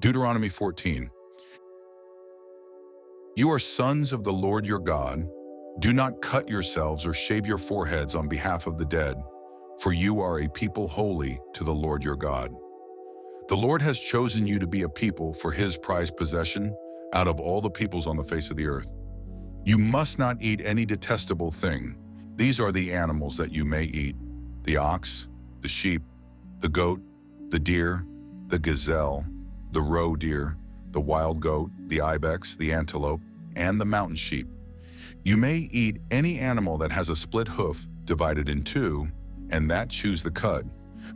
Deuteronomy 14. You are sons of the Lord your God. Do not cut yourselves or shave your foreheads on behalf of the dead, for you are a people holy to the Lord your God. The Lord has chosen you to be a people for his prized possession out of all the peoples on the face of the earth. You must not eat any detestable thing. These are the animals that you may eat: the ox, the sheep, the goat, the deer, the gazelle, the roe deer, the wild goat, the ibex, the antelope, and the mountain sheep. You may eat any animal that has a split hoof divided in two, and that chews the cud.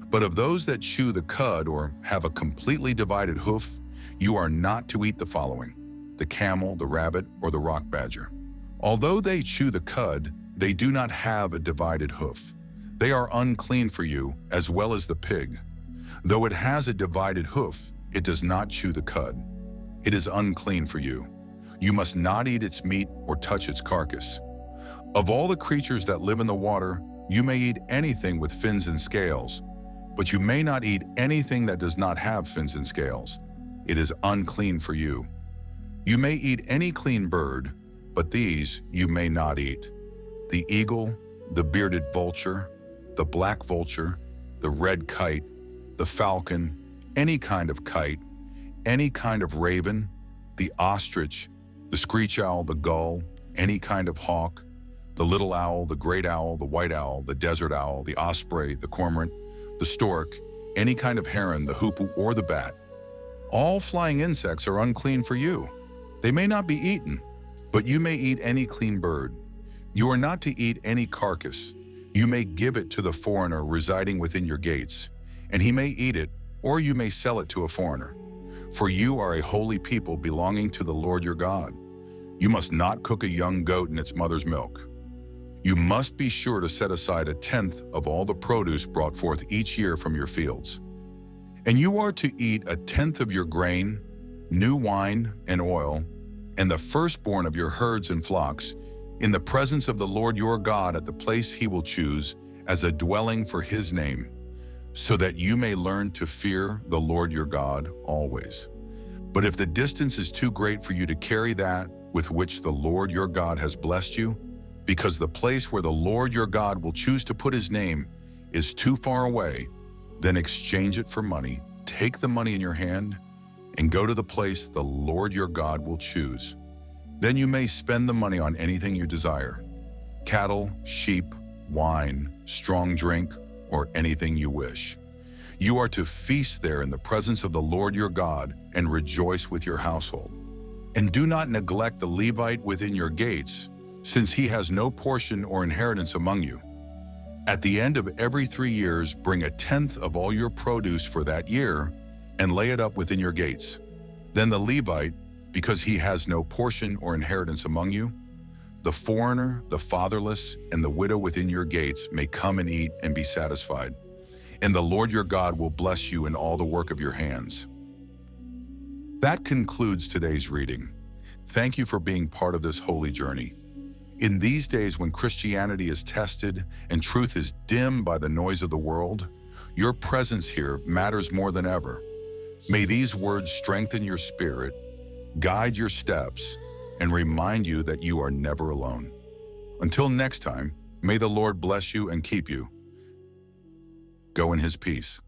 But of those that chew the cud or have a completely divided hoof, you are not to eat the following: the camel, the rabbit, or the rock badger. Although they chew the cud, they do not have a divided hoof. They are unclean for you, as well as the pig. Though it has a divided hoof, it does not chew the cud. It is unclean for you. You must not eat its meat or touch its carcass. Of all the creatures that live in the water, you may eat anything with fins and scales, but you may not eat anything that does not have fins and scales. It is unclean for you. You may eat any clean bird, but these you may not eat: the eagle, the bearded vulture, the black vulture, the red kite, the falcon, any kind of kite, any kind of raven, the ostrich, the screech owl, the gull, any kind of hawk, the little owl, the great owl, the white owl, the desert owl, the osprey, the cormorant, the stork, any kind of heron, the hoopoe, or the bat. All flying insects are unclean for you. They may not be eaten, but you may eat any clean bird. You are not to eat any carcass. You may give it to the foreigner residing within your gates, and he may eat it, or you may sell it to a foreigner. For you are a holy people belonging to the Lord your God. You must not cook a young goat in its mother's milk. You must be sure to set aside 1/10 of all the produce brought forth each year from your fields. And you are to eat 1/10 of your grain, new wine and oil, and the firstborn of your herds and flocks, in the presence of the Lord your God at the place he will choose as a dwelling for his name, so that you may learn to fear the Lord your God always. But if the distance is too great for you to carry that with which the Lord your God has blessed you, because the place where the Lord your God will choose to put his name is too far away, then exchange it for money, take the money in your hand, and go to the place the Lord your God will choose. Then you may spend the money on anything you desire: cattle, sheep, wine, strong drink, or anything you wish. You are to feast there in the presence of the Lord your God and rejoice with your household. And do not neglect the Levite within your gates, since he has no portion or inheritance among you. At the end of every 3 years, bring 1/10 of all your produce for that year and lay it up within your gates. Then the Levite, because he has no portion or inheritance among you, the foreigner, the fatherless, and the widow within your gates may come and eat and be satisfied. And the Lord your God will bless you in all the work of your hands. That concludes today's reading. Thank you for being part of this holy journey. In these days when Christianity is tested and truth is dimmed by the noise of the world, your presence here matters more than ever. May these words strengthen your spirit, guide your steps, and remind you that you are never alone. Until next time, may the Lord bless you and keep you. Go in his peace.